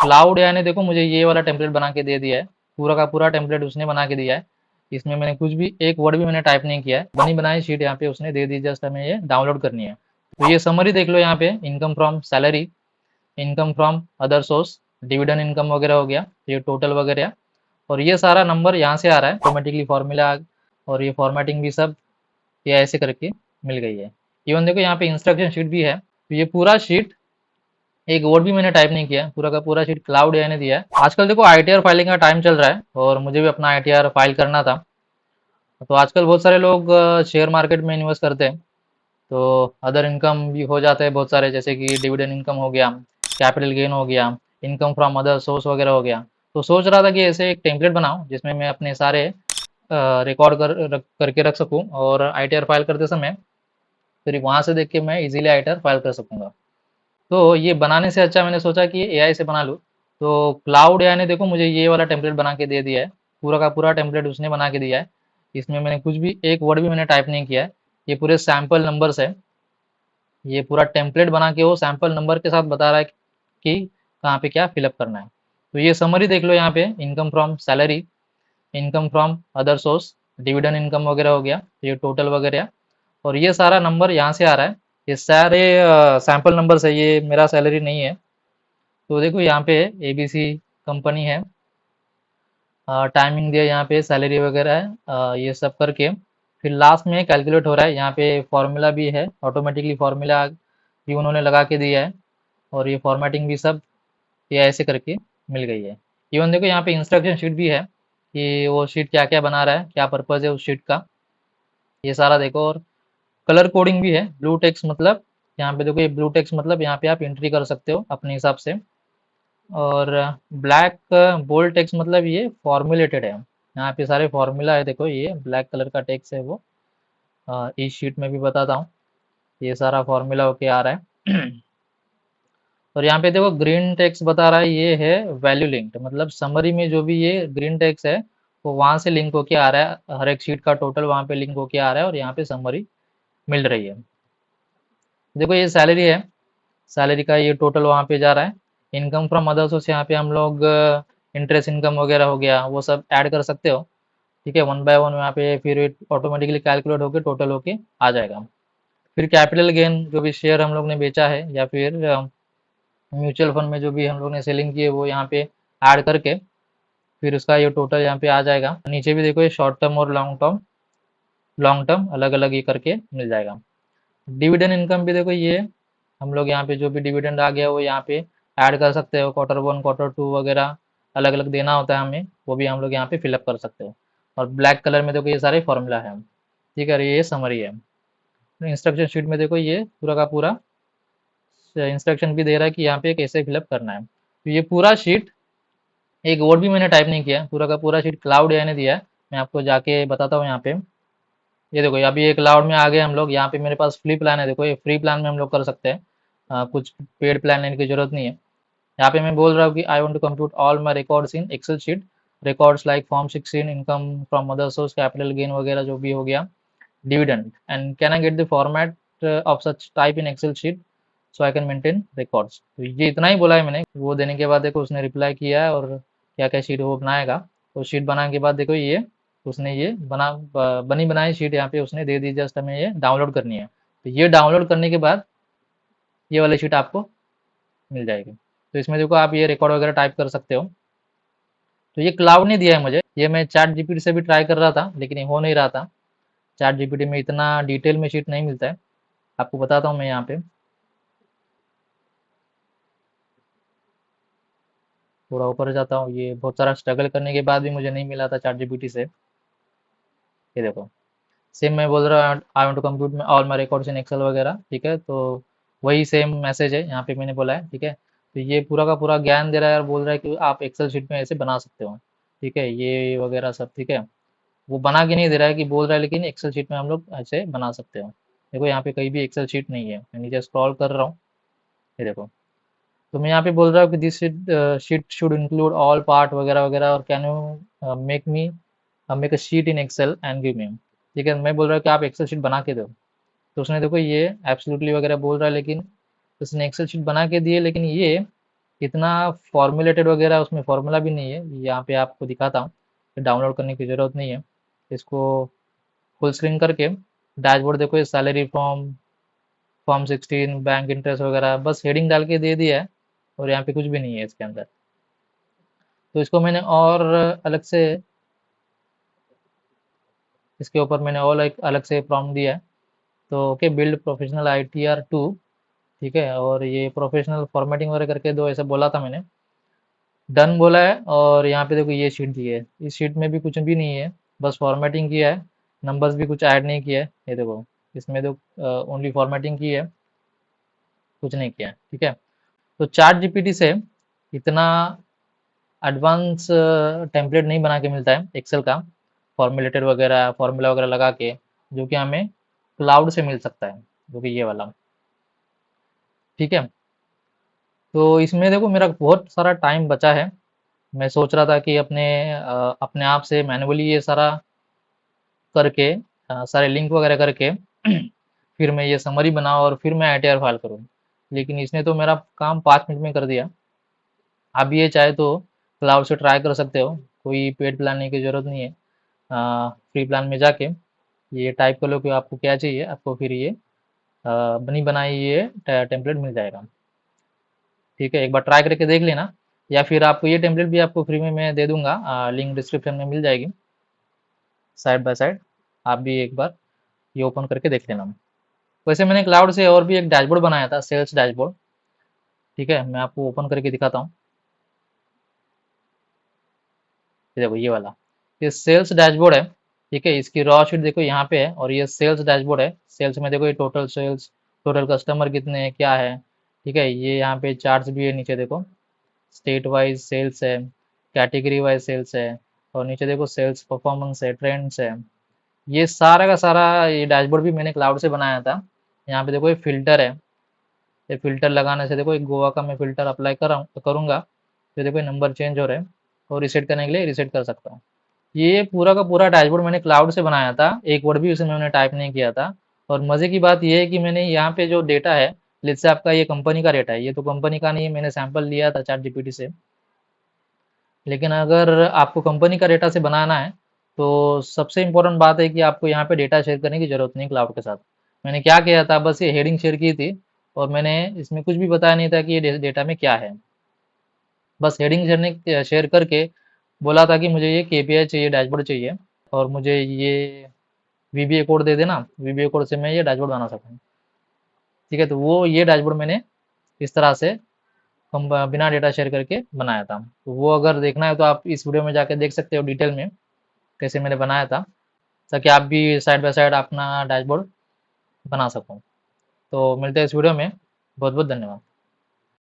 Claude AI ने देखो मुझे ये वाला टेम्पलेट बना के दे दिया है। पूरा का पूरा टेम्पलेट उसने बना के दिया है। इसमें मैंने कुछ भी एक वर्ड भी मैंने टाइप नहीं किया है। बनी बनाई शीट यहाँ पे उसने दे दी, जस्ट हमें ये डाउनलोड करनी है। तो ये समरी देख लो यहाँ पे, income from salary, income from other source, dividend income वगैरह हो गया, ये टोटल वगैरह। और ये सारा नंबर यहाँ से आ रहा है ऑटोमेटिकली फॉर्मूला। और ये फॉर्मेटिंग भी सब ये ऐसे करके मिल गई है। इवन देखो यहाँ पे इंस्ट्रक्शन शीट भी है। तो ये पूरा शीट एक वर्ड भी मैंने टाइप नहीं किया, पूरा का पूरा शीट क्लाउड एआई ने दिया है। आजकल देखो आईटीआर फाइलिंग का टाइम चल रहा है और मुझे भी अपना आईटीआर फाइल करना था। तो आजकल बहुत सारे लोग शेयर मार्केट में इन्वेस्ट करते हैं। तो अदर इनकम भी हो जाते हैं बहुत सारे, जैसे कि डिविडेंड इनकम हो गया, कैपिटल गेन हो गया, इनकम फ्रॉम अदर सोर्स वगैरह हो गया। तो सोच रहा था कि ऐसे एक टेम्पलेट बनाऊं जिसमें मैं अपने सारे रिकॉर्ड करके रख सकूं, और आईटीआर फाइल करते समय फिर वहां से देख के मैं इजीली आईटीआर फाइल कर सकूंगा। तो ये बनाने से अच्छा मैंने सोचा कि एआई से बना लूँ। तो क्लाउड एआई ने देखो मुझे ये वाला टेम्पलेट बना के दे दिया है। पूरा का पूरा टेम्पलेट उसने बना के दिया है। इसमें मैंने कुछ भी एक वर्ड भी मैंने टाइप नहीं किया है। ये पूरे सैंपल नंबर्स है। ये पूरा टेम्पलेट बना के वो सैंपल नंबर के साथ बता रहा है कि कहाँ पे क्या फिलअप करना है। तो ये समरी देख लो यहाँ पे, income from salary, income from other source, dividend income वगैरह हो गया, ये टोटल वगैरह। और ये सारा नंबर यहाँ से आ रहा है। ये सारे सैंपल नंबर्स है, ये मेरा सैलरी नहीं है। तो देखो यहाँ पे एबीसी कंपनी है, टाइमिंग दिया यहाँ पे, सैलरी वगैरह है, ये सब करके फिर लास्ट में कैलकुलेट हो रहा है। यहाँ पे फॉर्मूला भी है, ऑटोमेटिकली फॉर्मूला भी उन्होंने लगा के दिया है। और ये फॉर्मेटिंग भी सब ये ऐसे करके मिल गई है। इवन देखो यहाँ पे इंस्ट्रक्शन शीट भी है कि वो शीट क्या क्या बना रहा है, क्या पर्पज़ है उस शीट का, ये सारा देखो। और कलर कोडिंग भी है, ब्लू टेक्स्ट मतलब, यहाँ पे देखो ये ब्लू टेक्स्ट मतलब यहाँ पे आप एंट्री कर सकते हो अपने हिसाब से। और ब्लैक बोल्ड टेक्स्ट मतलब ये फॉर्मुलेटेड है, यहाँ पे सारे फॉर्मूला है। देखो ये ब्लैक कलर का टेक्स्ट है वो, इस शीट में भी बताता हूँ, ये सारा फॉर्मूला होके आ रहा है। और यहाँ पे देखो ग्रीन टेक्स्ट बता रहा है, ये है वैल्यू लिंक्ड, मतलब समरी में जो भी ये ग्रीन टेक्स्ट है वो वहाँ से लिंक होके आ रहा है, हर एक शीट का टोटल वहाँ पे लिंक होके आ रहा है और यहाँ पे समरी मिल रही है। देखो ये सैलरी है, सैलरी का ये टोटल वहाँ पे जा रहा है। इनकम फ्रॉम अदर सोर्स, यहाँ पे हम लोग इंटरेस्ट इनकम वगैरह हो गया वो सब ऐड कर सकते हो। ठीक है, वन बाय वन यहाँ पे फिर ऑटोमेटिकली कैलकुलेट होके टोटल होके आ जाएगा। फिर कैपिटल गेन, जो भी शेयर हम लोग ने बेचा है या फिर म्यूचुअल फंड में जो भी हम लोग ने सेलिंग की है वो यहाँ पे ऐड करके फिर उसका ये टोटल यहाँ पे आ जाएगा। नीचे भी देखो ये शॉर्ट टर्म और लॉन्ग टर्म अलग अलग ये करके मिल जाएगा। डिविडेंड इनकम भी देखो ये, हम लोग यहाँ पे जो भी डिविडेंड आ गया वो यहाँ पे ऐड कर सकते हो, क्वार्टर वन क्वार्टर टू वगैरह अलग अलग देना होता है हमें, वो भी हम लोग यहाँ पे फिलअप कर सकते हो। और ब्लैक कलर में देखो ये सारे फॉर्मूला है। ठीक है, ये समरी है। इंस्ट्रक्शन शीट में देखो ये पूरा का पूरा इंस्ट्रक्शन भी दे रहा है कि यहाँ पे कैसे फिलअप करना है। तो ये पूरा शीट एक वर्ड भी मैंने टाइप नहीं किया, पूरा का पूरा शीट क्लाउड एआई ने दिया है। मैं आपको जाके बताता हूँ यहाँ पे। ये देखो अभी ये क्लाउड में आ गए हम लोग। यहाँ पे मेरे पास फ्री प्लान है, देखो ये फ्री प्लान में हम लोग कर सकते हैं, कुछ पेड प्लान लेने की जरूरत नहीं है। यहाँ पे मैं बोल रहा हूँ कि I want to compute all my records in Excel sheet, records like form 16, income from other source, capital gain वगैरह जो भी हो गया, dividend, and can I get the format of such type in Excel sheet so I can maintain records. तो ये इतना ही बोला है मैंने। वो देने के बाद देखो उसने रिप्लाई किया है, और क्या क्या शीट वो बनाएगा। तो शीट बनाने के बाद देखो ये उसने ये बनी बनाई शीट यहाँ पे उसने दे दी, जस्ट हमें ये डाउनलोड करनी है। तो ये डाउनलोड करने के बाद ये वाली शीट आपको मिल जाएगी। तो इसमें देखो आप ये रिकॉर्ड वगैरह टाइप कर सकते हो। तो ये क्लाउड ने दिया है मुझे, ये मैं चैट जीपीटी से भी ट्राई कर रहा था लेकिन ये हो नहीं रहा था। चैट जीपीटी में इतना डिटेल में शीट नहीं मिलता है। आपको बताता हूँ मैं यहाँ पे थोड़ा ऊपर जाता हूँ। ये बहुत सारा स्ट्रगल करने के बाद भी मुझे नहीं मिला था चैट जीपीटी से। ये देखो सेम मैं बोल रहा हूँ आई वांट टू कंप्यूट में all my records in Excel वगैरह। ठीक है, तो वही सेम मैसेज है यहाँ पे मैंने बोला है। ठीक है, तो ये पूरा का पूरा ज्ञान दे रहा है और बोल रहा है कि आप एक्सेल शीट में ऐसे बना सकते हो। ठीक है, ये वगैरह सब। ठीक है, वो बना के नहीं दे रहा है कि बोल रहा है, लेकिन एक्सेल शीट में हम लोग ऐसे बना सकते हो। देखो यहाँ पे कहीं भी एक्सेल शीट नहीं है, मैं नीचे स्क्रॉल कर रहा हूँ। ये देखो, तो मैं यहाँ पे बोल रहा हूँ कि this sheet should include all part वगैरह वगैरह, और can you make a sheet in Excel and give me. ठीक है, मैं बोल रहा हूँ कि आप एक्सेल शीट बना के दो। तो उसने देखो ये एब्सोल्युटली वगैरह बोल रहा है, लेकिन उसने एक्सेल शीट बना के दिए, लेकिन ये इतना फॉर्मुलेटेड वगैरह उसमें फॉर्मूला भी नहीं है। यहाँ पे आपको दिखाता हूँ, डाउनलोड करने की ज़रूरत नहीं है। इसको फुल स्क्रीन करके डैशबोर्ड देखो, ये सैलरी फॉर्म 16, बैंक इंटरेस्ट वगैरह, बस हेडिंग डाल के दे दिया है और यहाँ पे कुछ भी नहीं है इसके अंदर। तो इसको मैंने और अलग से, इसके ऊपर मैंने और एक अलग से प्रॉम्प्ट दिया है। तो ओके, बिल्ड प्रोफेशनल ITR2, ठीक है, और ये प्रोफेशनल फॉर्मेटिंग वगैरह करके दो, ऐसा बोला था मैंने। डन बोला है, और यहाँ पे देखो ये शीट दी है, इस शीट में भी कुछ भी नहीं है, बस फॉर्मेटिंग किया है, नंबर्स भी कुछ ऐड नहीं किया है। ये देखो, इसमें तो ओनली फॉर्मेटिंग की है, कुछ नहीं किया है, ठीक है। तो चैट जीपीटी से इतना एडवांस टेम्पलेट नहीं बना के मिलता है एक्सेल का, फॉर्मुलेटेड वगैरह, फॉर्मूला वगैरह लगा के, जो कि हमें क्लाउड से मिल सकता है, जो कि ये वाला, ठीक है। तो इसमें देखो मेरा बहुत सारा टाइम बचा है। मैं सोच रहा था कि अपने आप से मैन्युअली ये सारा करके, सारे लिंक वगैरह करके फिर मैं ये समरी बनाऊँ और फिर मैं ITR फाइल करूँ। लेकिन इसने तो मेरा काम 5 मिनट में कर दिया। आप ये चाहे तो क्लाउड से ट्राई कर सकते हो, कोई पेड प्लान लेने की ज़रूरत नहीं है। फ्री प्लान में जाके ये टाइप कर लो कि आपको क्या चाहिए, आपको फिर ये बनी बनाई ये टेम्पलेट मिल जाएगा, ठीक है। एक बार ट्राई करके देख लेना, या फिर आपको ये टेम्पलेट भी आपको फ्री में मैं दे दूंगा, लिंक डिस्क्रिप्शन में मिल जाएगी, साइड बाय साइड। आप भी एक बार ये ओपन करके देख लेना। वैसे मैंने क्लाउड से और भी एक डैशबोर्ड बनाया था, सेल्स डैशबोर्ड, ठीक है, मैं आपको ओपन करके दिखाता हूँ। ये देखो ये वाला, ये सेल्स डैशबोर्ड है, ठीक है। इसकी रॉ शीट देखो यहाँ पे है, और ये सेल्स डैशबोर्ड है। सेल्स में देखो ये टोटल सेल्स, टोटल कस्टमर कितने हैं, क्या है, ठीक है। ये यहाँ पे चार्ट्स भी है, नीचे देखो स्टेट वाइज सेल्स है, कैटेगरी वाइज सेल्स है, और नीचे देखो सेल्स परफॉर्मेंस है, ट्रेंड्स है। ये सारा का सारा ये डैशबोर्ड भी मैंने क्लाउड से बनाया था। यहाँ पे देखो ये फिल्टर है, ये फिल्टर लगाने से देखो एक गोवा का मैं फिल्टर अप्लाई करूँगा, तो देखो ये नंबर चेंज हो रहे हैं, और रिसेट करने के लिए रिसेट कर सकता हूँ। ये पूरा का पूरा डैशबोर्ड मैंने क्लाउड से बनाया था, एक वर्ड भी उसमें मैंने टाइप नहीं किया था। और मज़े की बात ये है कि मैंने यहाँ पे जो डेटा है, जैसे आपका ये कंपनी का डेटा है, ये तो कंपनी का नहीं है, मैंने सैंपल लिया था चैट जीपीटी से। लेकिन अगर आपको कंपनी का डेटा से बनाना है, तो सबसे इम्पोर्टेंट बात है कि आपको यहाँ पे डेटा शेयर करने की ज़रूरत नहीं क्लाउड के साथ। मैंने क्या किया था, बस ये हेडिंग शेयर की थी, और मैंने इसमें कुछ भी बताया नहीं था कि ये डेटा में क्या है। बस हेडिंग शेयर करके बोला था कि मुझे ये KPI चाहिए, डैशबोर्ड चाहिए, और मुझे ये VBA कोड दे देना, VBA कोड से मैं ये डैशबोर्ड बना सकूँ, ठीक है। तो वो ये डैशबोर्ड मैंने इस तरह से हम बिना डेटा शेयर करके बनाया था। तो वो अगर देखना है तो आप इस वीडियो में जाके देख सकते हो डिटेल में कैसे मैंने बनाया था, ताकि आप भी साइड बाय साइड अपना डैशबोर्ड बना सको। तो मिलते हैं इस वीडियो में, बहुत बहुत धन्यवाद।